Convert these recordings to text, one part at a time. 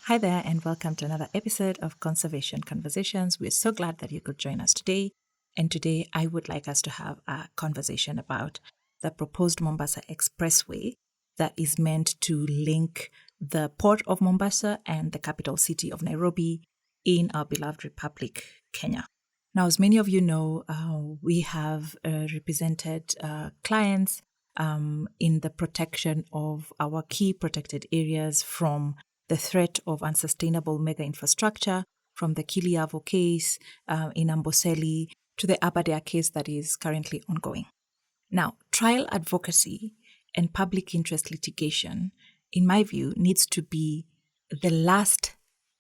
Hi there, and welcome to another episode of Conservation Conversations. We're so glad that you could join us today. And today, I would like us to have a conversation about the proposed Mombasa Expressway that is meant to link the port of Mombasa and the capital city of Nairobi in our beloved Republic, Kenya. Now, as many of you know, we have represented clients in the protection of our key protected areas from the threat of unsustainable mega infrastructure, from the Kiliavo case in Amboseli to the Aberdare case that is currently ongoing. Now, trial advocacy and public interest litigation, in my view, needs to be the last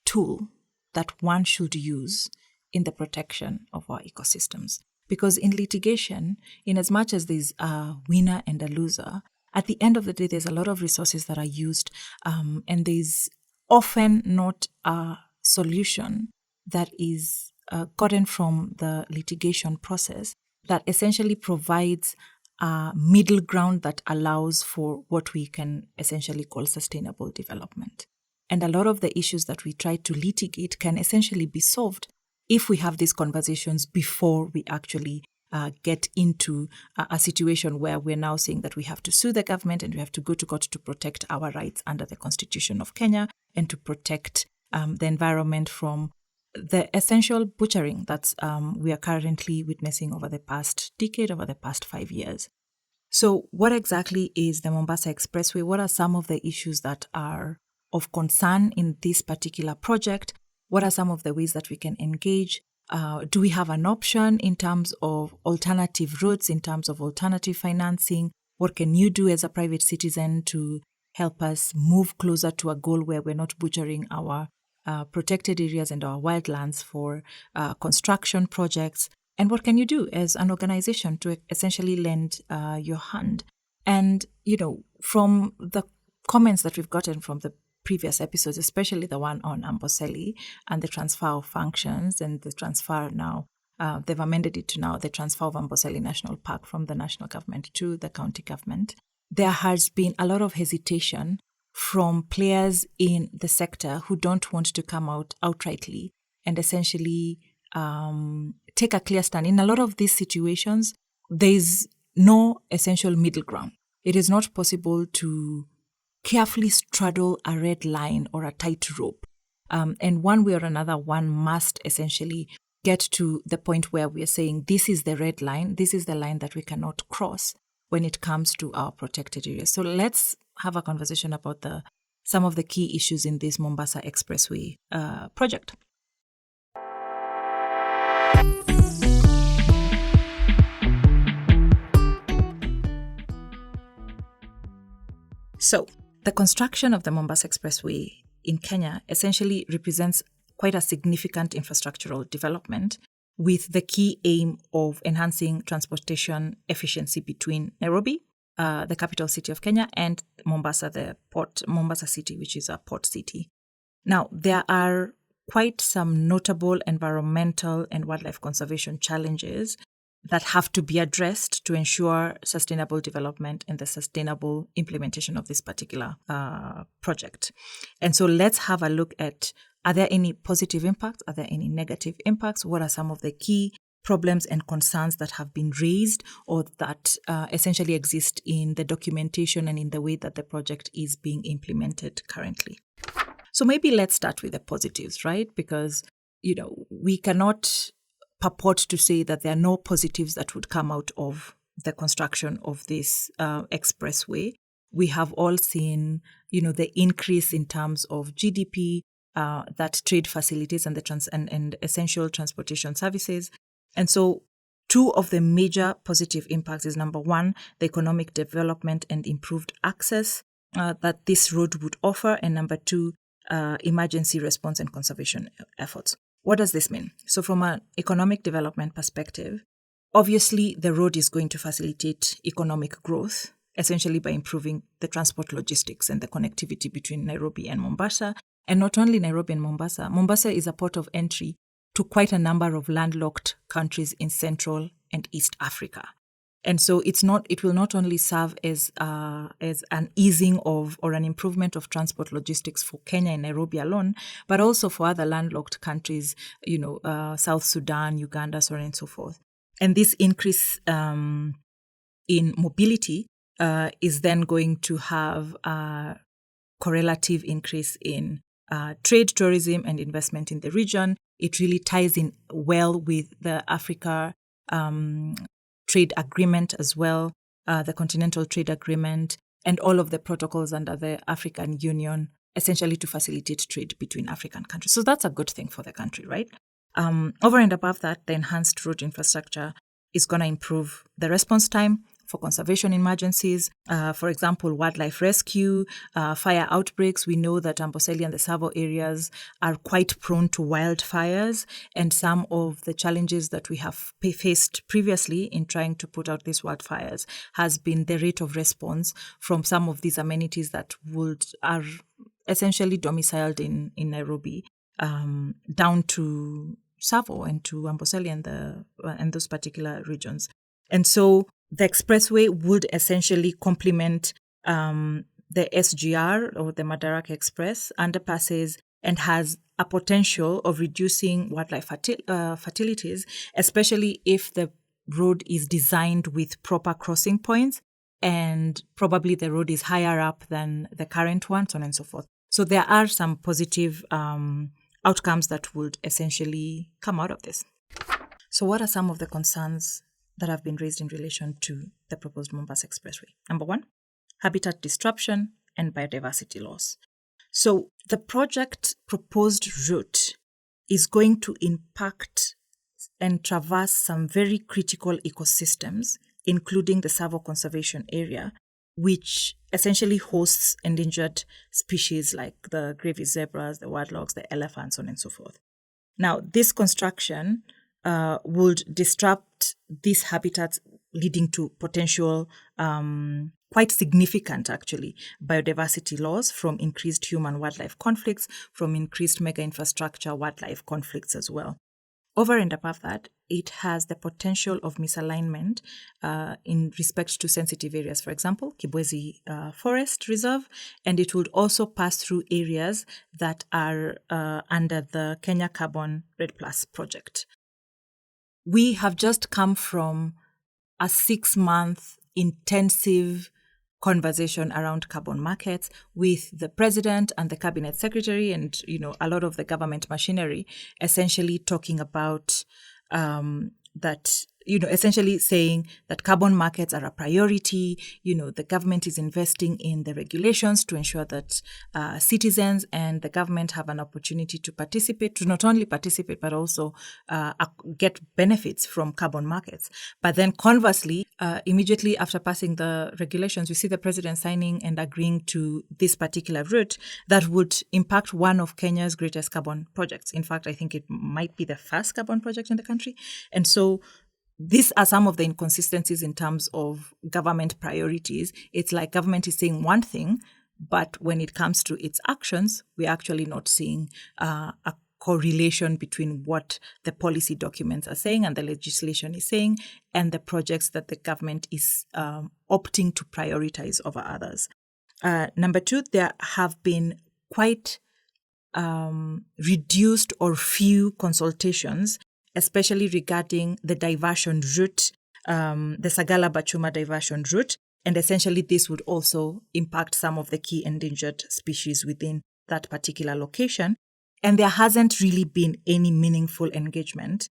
tool that one should use in the protection of our ecosystems. Because in litigation, in as much as there's a winner and a loser, at the end of the day, there's a lot of resources that are used, and there's often not a solution that is gotten from the litigation process that essentially provides a middle ground that allows for what we can essentially call sustainable development. And a lot of the issues that we try to litigate can essentially be solved if we have these conversations before we actually get into a situation where we're now saying that we have to sue the government and we have to go to court to protect our rights under the Constitution of Kenya and to protect the environment from the essential butchering that we are currently witnessing over the past decade, over the past 5 years. So what exactly is the Mombasa Expressway? What are some of the issues that are of concern in this particular project? What are some of the ways that we can engage? Do we have an option in terms of alternative routes, in terms of alternative financing? What can you do as a private citizen to help us move closer to a goal where we're not butchering our protected areas and our wildlands for construction projects? And what can you do as an organization to essentially lend your hand? And, from the comments that we've gotten from the previous episodes, especially the one on Amboseli and the transfer of functions and the transfer now, they've amended it to now the transfer of Amboseli National Park from the national government to the county government. There has been a lot of hesitation from players in the sector who don't want to come out outrightly and essentially take a clear stand. In a lot of these situations, there's no essential middle ground. It is not possible to carefully straddle a red line or a tightrope. And one way or another, one must essentially get to the point where we are saying, this is the red line, this is the line that we cannot cross when it comes to our protected areas. So let's have a conversation about some of the key issues in this Mombasa Expressway project. So, the construction of the Mombasa Expressway in Kenya essentially represents quite a significant infrastructural development with the key aim of enhancing transportation efficiency between Nairobi, the capital city of Kenya, and Mombasa, the port, Mombasa city, which is a port city. Now, there are quite some notable environmental and wildlife conservation challenges that have to be addressed to ensure sustainable development and the sustainable implementation of this particular project. And so let's have a look at, are there any positive impacts? Are there any negative impacts? What are some of the key problems and concerns that have been raised or that essentially exist in the documentation and in the way that the project is being implemented currently? So maybe let's start with the positives, right? Because, we cannot purport to say that there are no positives that would come out of the construction of this expressway. We have all seen, the increase in terms of GDP, that trade facilities and and essential transportation services. And so two of the major positive impacts is, number one, the economic development and improved access that this road would offer, and number two, emergency response and conservation efforts. What does this mean? So from an economic development perspective, obviously the road is going to facilitate economic growth, essentially by improving the transport logistics and the connectivity between Nairobi and Mombasa. And not only Nairobi and Mombasa, Mombasa is a port of entry to quite a number of landlocked countries in Central and East Africa. And so it will not only serve as an easing of or an improvement of transport logistics for Kenya and Nairobi alone, but also for other landlocked countries, South Sudan, Uganda, so on and so forth. And this increase in mobility is then going to have a correlative increase in trade, tourism, and investment in the region. It really ties in well with the Africa trade agreement as well, the Continental Trade Agreement, and all of the protocols under the African Union, essentially to facilitate trade between African countries. So that's a good thing for the country, right? Over and above that, the enhanced road infrastructure is going to improve the response time for conservation emergencies. For example, wildlife rescue, fire outbreaks. We know that Amboseli and the Savo areas are quite prone to wildfires, and some of the challenges that we have faced previously in trying to put out these wildfires has been the rate of response from some of these amenities that are essentially domiciled in Nairobi, down to Savo and to Amboseli and those particular regions. And so the expressway would essentially complement the SGR or the Madaraka Express underpasses and has a potential of reducing wildlife fatalities, especially if the road is designed with proper crossing points and probably the road is higher up than the current one, so on and so forth. So there are some positive outcomes that would essentially come out of this. So what are some of the concerns that have been raised in relation to the proposed Mombasa Expressway? Number one, habitat disruption and biodiversity loss. So the project proposed route is going to impact and traverse some very critical ecosystems, including the Savo Conservation Area, which essentially hosts endangered species like the gravy zebras, the wild-logs, the elephants, so on and so forth. Now, this construction would disrupt these habitats, leading to potential, quite significant actually, biodiversity loss from increased human-wildlife conflicts, from increased mega-infrastructure wildlife conflicts as well. Over and above that, it has the potential of misalignment in respect to sensitive areas, for example, Kibwezi Forest Reserve, and it would also pass through areas that are under the Kenya Carbon Red Plus project. We have just come from a 6-month intensive conversation around carbon markets with the president and the cabinet secretary and, a lot of the government machinery essentially talking about that, essentially saying that carbon markets are a priority. The government is investing in the regulations to ensure that citizens and the government have an opportunity to participate, to not only participate, but also get benefits from carbon markets. But then conversely, immediately after passing the regulations, we see the president signing and agreeing to this particular route that would impact one of Kenya's greatest carbon projects. In fact, I think it might be the first carbon project in the country. And so these are some of the inconsistencies in terms of government priorities. It's like government is saying one thing, but when it comes to its actions, we're actually not seeing a correlation between what the policy documents are saying and the legislation is saying and the projects that the government is opting to prioritize over others. Number two, there have been quite reduced or few consultations, especially regarding the diversion route, the Sagala-Bachuma diversion route. And essentially, this would also impact some of the key endangered species within that particular location. And there hasn't really been any meaningful engagement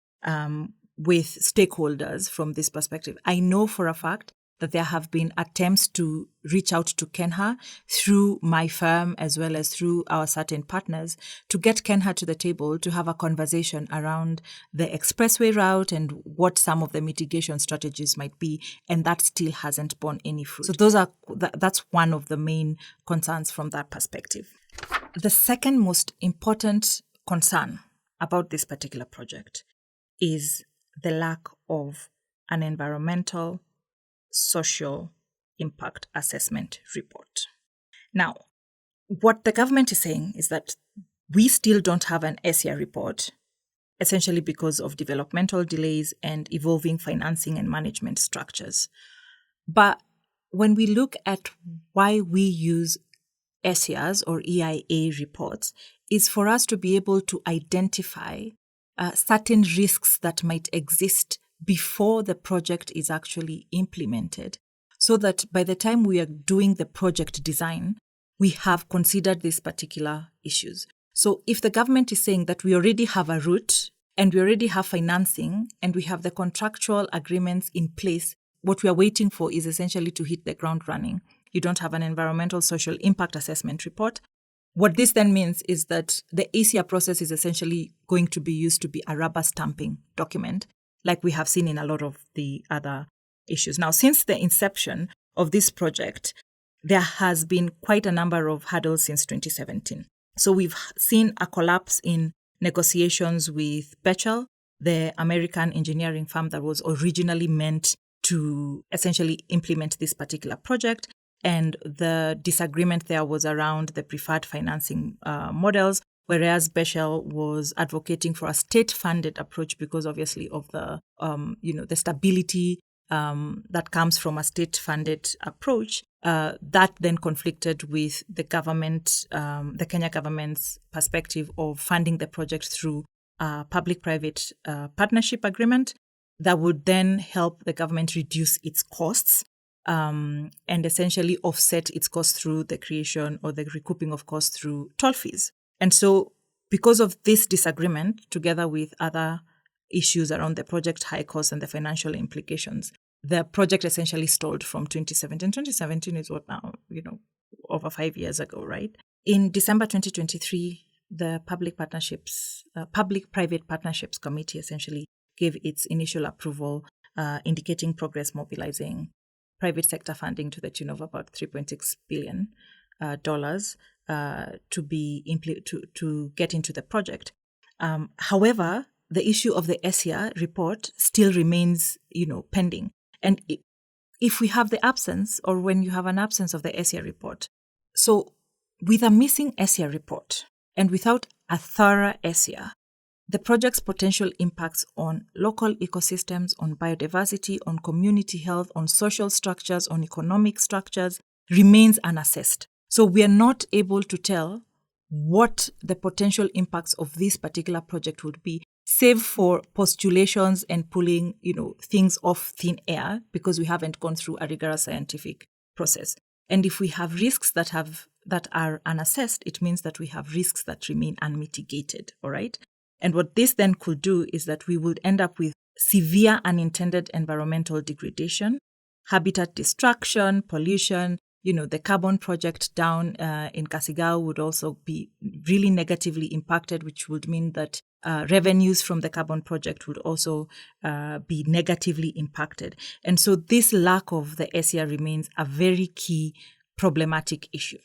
with stakeholders from this perspective. I know for a fact that there have been attempts to reach out to Kenha through my firm as well as through our certain partners to get Kenha to the table to have a conversation around the expressway route and what some of the mitigation strategies might be, and that still hasn't borne any fruit. So that's one of the main concerns from that perspective. The second most important concern about this particular project is the lack of an environmental social impact assessment report. Now, what the government is saying is that we still don't have an SIA report essentially because of developmental delays and evolving financing and management structures. But when we look at why we use ESIAs or EIA reports, is for us to be able to identify certain risks that might exist before the project is actually implemented, so that by the time we are doing the project design, we have considered these particular issues. So if the government is saying that we already have a route and we already have financing and we have the contractual agreements in place, what we are waiting for is essentially to hit the ground running. You don't have an environmental social impact assessment report. What this then means is that the ACR process is essentially going to be used to be a rubber stamping document, like we have seen in a lot of the other issues. Now, since the inception of this project, there has been quite a number of hurdles since 2017. So we've seen a collapse in negotiations with Bechtel, the American engineering firm that was originally meant to essentially implement this particular project. And the disagreement there was around the preferred financing models, whereas Bechtel was advocating for a state-funded approach because obviously of the, the stability that comes from a state-funded approach. That then conflicted with the government, the Kenya government's perspective of funding the project through a public-private partnership agreement that would then help the government reduce its costs and essentially offset its costs through the creation or the recouping of costs through toll fees. And so because of this disagreement, together with other issues around the project high costs and the financial implications, the project essentially stalled from 2017. 2017 is what now, over 5 years ago, right? In December 2023, the Public-Private Partnerships Committee essentially gave its initial approval, indicating progress mobilizing private sector funding to the tune of about $3.6 billion to get into the project. However, the issue of the ESIA report still remains, pending. And if we have the absence, or when you have an absence of the ESIA report, so with a missing ESIA report and without a thorough ESIA, the project's potential impacts on local ecosystems, on biodiversity, on community health, on social structures, on economic structures remains unassessed. So we are not able to tell what the potential impacts of this particular project would be, save for postulations and pulling, things off thin air because we haven't gone through a rigorous scientific process. And if we have risks that are unassessed, it means that we have risks that remain unmitigated, all right? And what this then could do is that we would end up with severe unintended environmental degradation, habitat destruction, pollution. The carbon project down in Kasigao would also be really negatively impacted, which would mean that revenues from the carbon project would also be negatively impacted. And so this lack of the ESIA remains a very key problematic issue.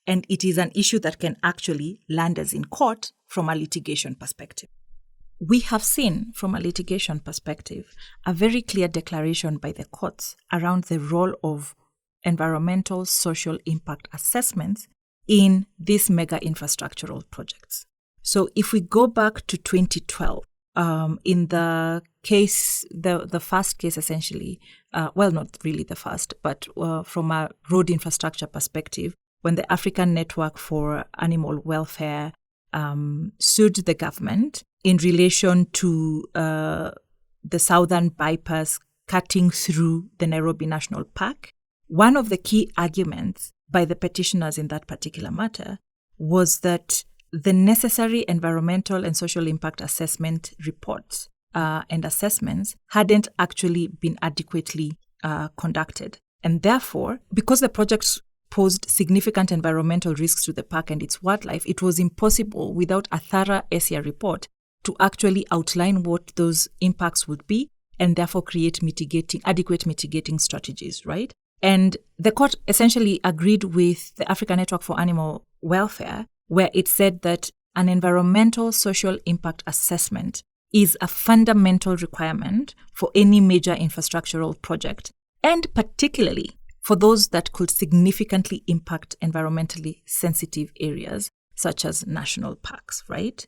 And it is an issue that can actually land us in court from a litigation perspective. We have seen from a litigation perspective a very clear declaration by the courts around the role of environmental social impact assessments in these mega infrastructural projects. So if we go back to 2012, in the case, the first case essentially, not really the first, but from a road infrastructure perspective, when the African Network for Animal Welfare sued the government in relation to the southern bypass cutting through the Nairobi National Park, one of the key arguments by the petitioners in that particular matter was that the necessary environmental and social impact assessment reports and assessments hadn't actually been adequately conducted. And therefore, because the project posed significant environmental risks to the park and its wildlife, it was impossible without a thorough ESIA report to actually outline what those impacts would be and therefore create adequate mitigating strategies, right? And the court essentially agreed with the African Network for Animal Welfare, where it said that an environmental social impact assessment is a fundamental requirement for any major infrastructural project, and particularly for those that could significantly impact environmentally sensitive areas, such as national parks, right?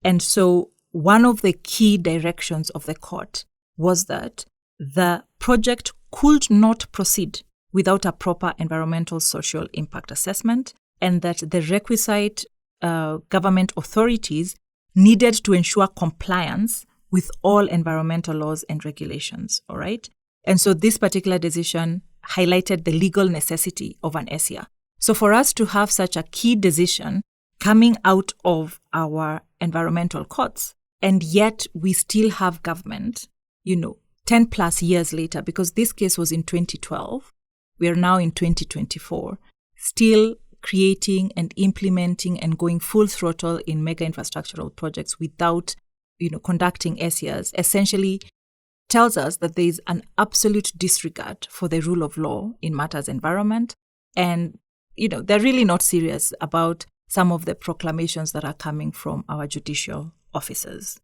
And so one of the key directions of the court was that the project could not proceed without a proper environmental social impact assessment, and that the requisite government authorities needed to ensure compliance with all environmental laws and regulations, all right? And so this particular decision highlighted the legal necessity of an ESIA. So for us to have such a key decision coming out of our environmental courts, and yet we still have government, 10 plus years later, because this case was in 2012, we are now in 2024, still creating and implementing and going full throttle in mega infrastructural projects without, conducting ESIAs, essentially tells us that there is an absolute disregard for the rule of law in matters environment. And, they're really not serious about some of the proclamations that are coming from our judicial officers.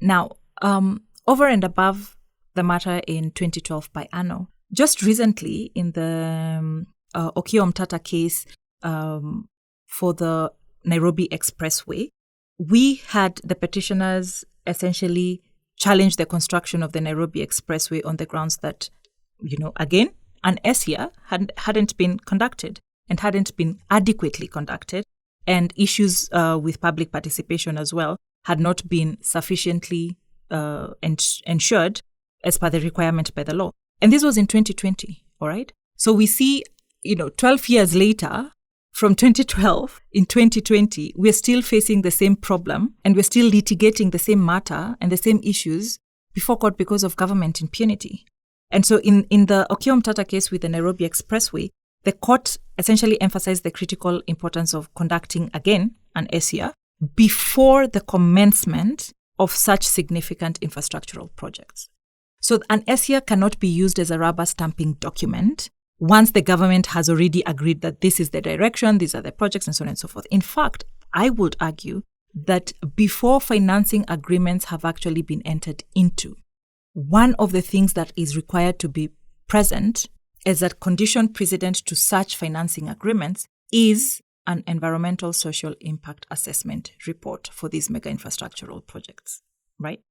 Now, over and above the matter in 2012 by ANO, just recently in the Okiya Omtata case for the Nairobi Expressway, we had the petitioners essentially challenge the construction of the Nairobi Expressway on the grounds that, again, an ESIA hadn't been conducted and hadn't been adequately conducted, and issues with public participation as well had not been sufficiently ensured as per the requirement by the law. And this was in 2020, all right? So we see, 12 years later, from 2012, in 2020, we're still facing the same problem, and we're still litigating the same matter and the same issues before court because of government impunity. And so in the Okiya Omtata case with the Nairobi Expressway, the court essentially emphasized the critical importance of conducting, again, an ESIA before the commencement of such significant infrastructural projects. So an ESIA cannot be used as a rubber stamping document once the government has already agreed that this is the direction, these are the projects, and so on and so forth. In fact, I would argue that before financing agreements have actually been entered into, one of the things that is required to be present as a condition precedent to such financing agreements is an environmental social impact assessment report for these mega infrastructural projects, right?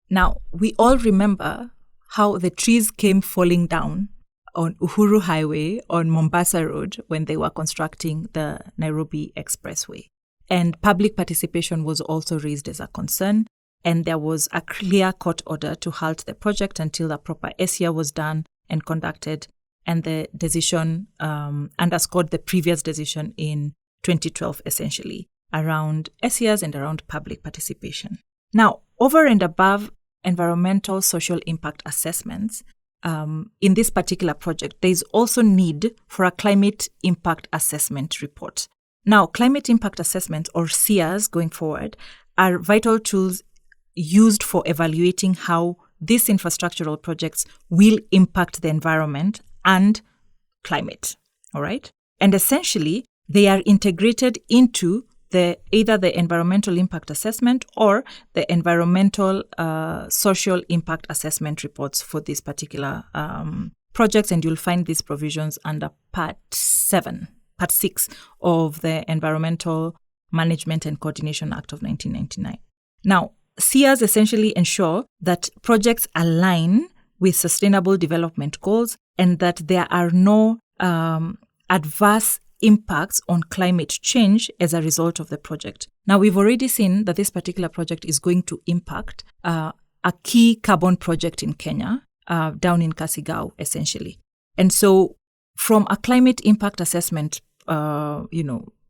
Now, we all remember how the trees came falling down on Uhuru Highway on Mombasa Road when they were constructing the Nairobi Expressway. And public participation was also raised as a concern, and there was a clear court order to halt the project until a proper ESIA was done and conducted, and the decision underscored the previous decision in 2012, essentially, around ESIAs and around public participation. Now, over and above environmental social impact assessments, in this particular project, there is also need for a climate impact assessment report. Now, climate impact assessments, or CIAs going forward, are vital tools used for evaluating how these infrastructural projects will impact the environment and climate, all right? And essentially, they are integrated into either the environmental impact assessment or the environmental social impact assessment reports for these particular projects. And you'll find these provisions under Part 6 of the Environmental Management and Coordination Act of 1999. Now, CIAs essentially ensure that projects align with sustainable development goals and that there are no adverse impacts on climate change as a result of the project. Now, we've already seen that this particular project is going to impact a key carbon project in Kenya, down in Kasigao, essentially. And so from a climate impact assessment,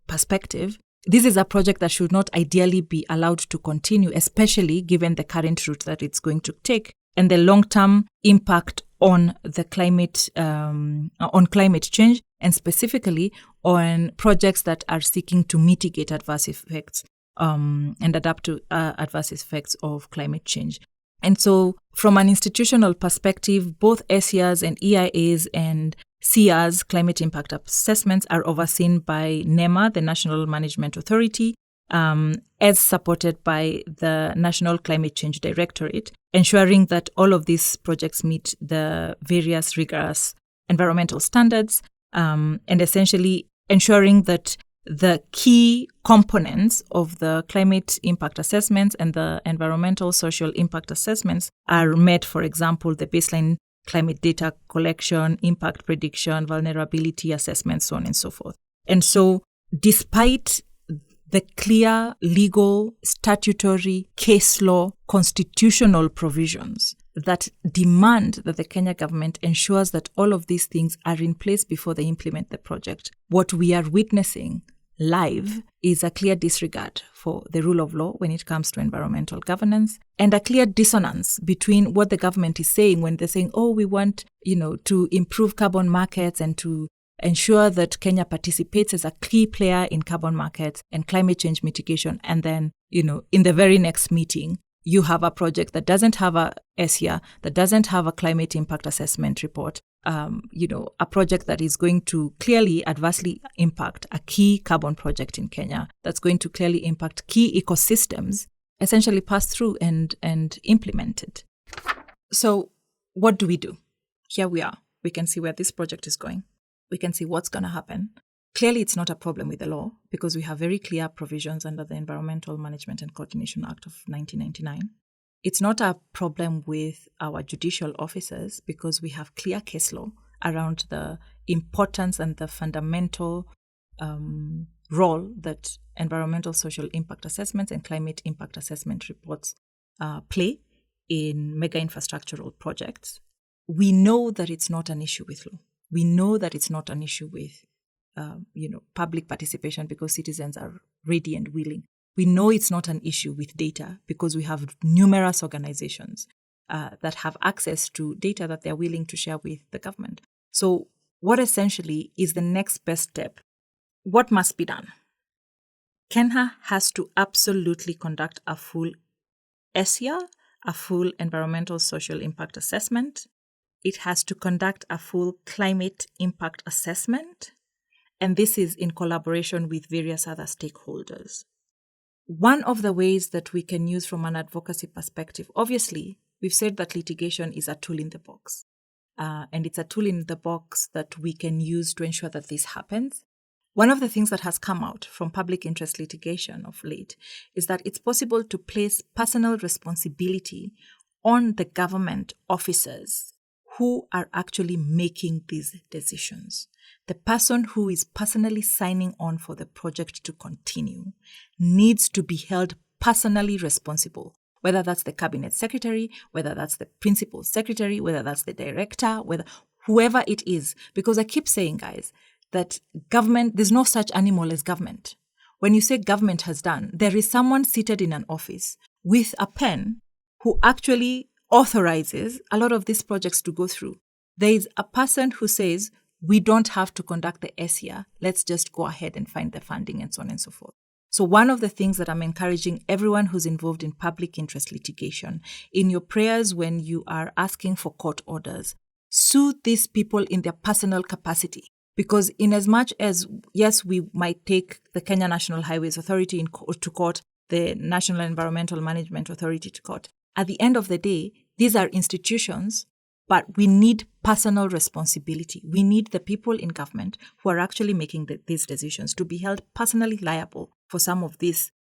perspective, this is a project that should not ideally be allowed to continue, especially given the current route that it's going to take and the long-term impact on the climate, on climate change, and specifically on projects that are seeking to mitigate adverse effects and adapt to adverse effects of climate change. And so from an institutional perspective, both ESIAs and EIAs and CIAs, climate impact assessments, are overseen by NEMA, the National Management Authority, as supported by the National Climate Change Directorate, ensuring that all of these projects meet the various rigorous environmental standards, and essentially ensuring that the key components of the climate impact assessments and the environmental social impact assessments are met. For example, the baseline climate data collection, impact prediction, vulnerability assessment, so on and so forth. And so despite the clear legal, statutory, case law, constitutional provisions that demand that the Kenya government ensures that all of these things are in place before they implement the project, what we are witnessing live is a clear disregard for the rule of law when it comes to environmental governance, and a clear dissonance between what the government is saying when they're saying, oh, we want, to improve carbon markets and to ensure that Kenya participates as a key player in carbon markets and climate change mitigation. And then, in the very next meeting, you have a project that doesn't have a SIA, that doesn't have a climate impact assessment report, a project that is going to clearly adversely impact a key carbon project in Kenya, that's going to clearly impact key ecosystems, essentially pass through and implemented. So what do we do? Here we are. We can see where this project is going. We can see what's going to happen. Clearly, it's not a problem with the law because we have very clear provisions under the Environmental Management and Coordination Act of 1999. It's not a problem with our judicial officers because we have clear case law around the importance and the fundamental role that environmental social impact assessments and climate impact assessment reports play in mega infrastructural projects. We know that it's not an issue with law. We know that it's not an issue with public participation because citizens are ready and willing. We know it's not an issue with data because we have numerous organizations that have access to data that they're willing to share with the government. So what essentially is the next best step? What must be done? Kenya has to absolutely conduct a full SIA, a full environmental social impact assessment. It has to conduct a full climate impact assessment. And this is in collaboration with various other stakeholders. One of the ways that we can use from an advocacy perspective, obviously, we've said that litigation is a tool in the box. And it's a tool in the box that we can use to ensure that this happens. One of the things that has come out from public interest litigation of late is that it's possible to place personal responsibility on the government officers who are actually making these decisions. The person who is personally signing on for the project to continue needs to be held personally responsible, whether that's the cabinet secretary, whether that's the principal secretary, whether that's the director, whoever it is. Because I keep saying, guys, that government, there's no such animal as government. When you say government has done, there is someone seated in an office with a pen who actually authorizes a lot of these projects to go through. There is a person who says, we don't have to conduct the SIA. Let's just go ahead and find the funding and so on and so forth. So one of the things that I'm encouraging everyone who's involved in public interest litigation, in your prayers when you are asking for court orders, sue these people in their personal capacity. Because in as much as, yes, we might take the Kenya National Highways Authority to court, the National Environmental Management Authority to court, at the end of the day, these are institutions, but we need personal responsibility. We need the people in government who are actually making these decisions to be held personally liable for some of these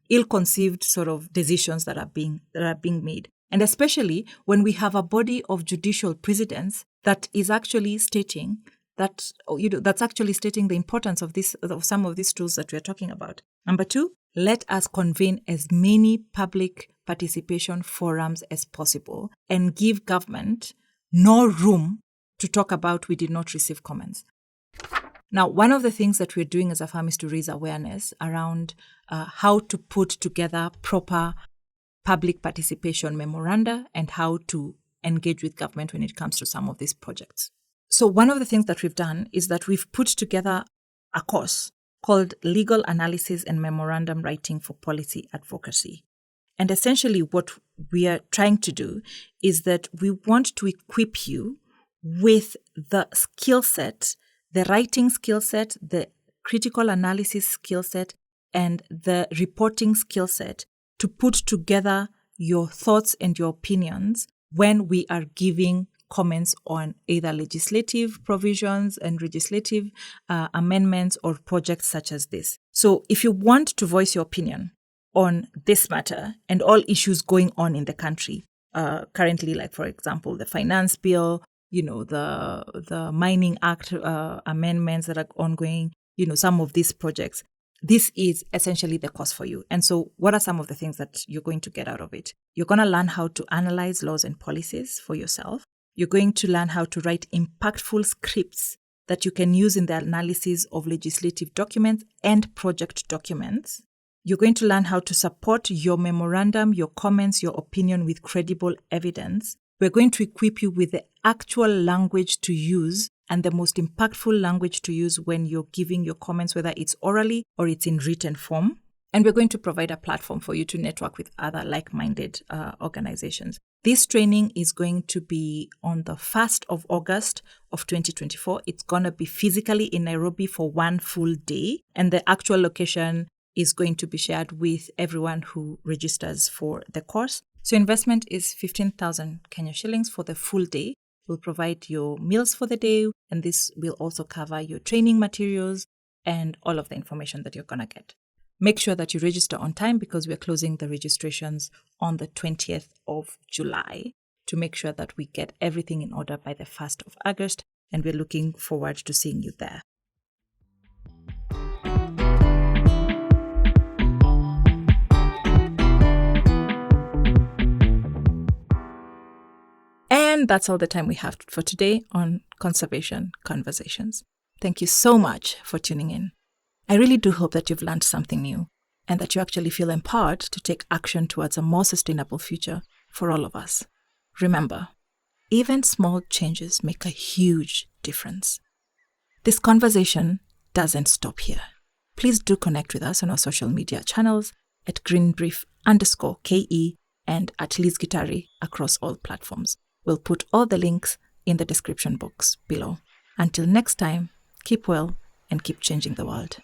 ill-conceived sort of decisions that are being made. And especially when we have a body of judicial precedents that is actually stating that, that's actually stating the importance of some of these tools that we're talking about. Number two, let us convene as many public participation forums as possible and give government no room to talk about we did not receive comments. Now, one of the things that we're doing as a firm is to raise awareness around how to put together proper public participation memoranda and how to engage with government when it comes to some of these projects. So one of the things that we've done is that we've put together a course called Legal Analysis and Memorandum Writing for Policy Advocacy. And essentially what we are trying to do is that we want to equip you with the skill set, the writing skill set, the critical analysis skill set, and the reporting skill set to put together your thoughts and your opinions when we are giving comments on either legislative provisions and legislative amendments or projects such as this. So if you want to voice your opinion on this matter and all issues going on in the country, currently, like, for example, the finance bill, the Mining Act amendments that are ongoing, some of these projects, this is essentially the course for you. And so what are some of the things that you're going to get out of it? You're going to learn how to analyze laws and policies for yourself. You're going to learn how to write impactful scripts that you can use in the analysis of legislative documents and project documents. You're going to learn how to support your memorandum, your comments, your opinion with credible evidence. We're going to equip you with the actual language to use and the most impactful language to use when you're giving your comments, whether it's orally or it's in written form. And we're going to provide a platform for you to network with other like-minded organizations. This training is going to be on the 1st of August of 2024. It's going to be physically in Nairobi for 1 full day. And the actual location is going to be shared with everyone who registers for the course. So investment is 15,000 Kenya shillings for the full day. We'll provide your meals for the day, and this will also cover your training materials and all of the information that you're going to get. Make sure that you register on time because we're closing the registrations on the 20th of July to make sure that we get everything in order by the 1st of August, and we're looking forward to seeing you there. And that's all the time we have for today on Conservation Conversations. Thank you so much for tuning in. I really do hope that you've learned something new and that you actually feel empowered to take action towards a more sustainable future for all of us. Remember, even small changes make a huge difference. This conversation doesn't stop here. Please do connect with us on our social media channels at greenbrief_KE and at Liz Gitari across all platforms. We'll put all the links in the description box below. Until next time, keep well and keep changing the world.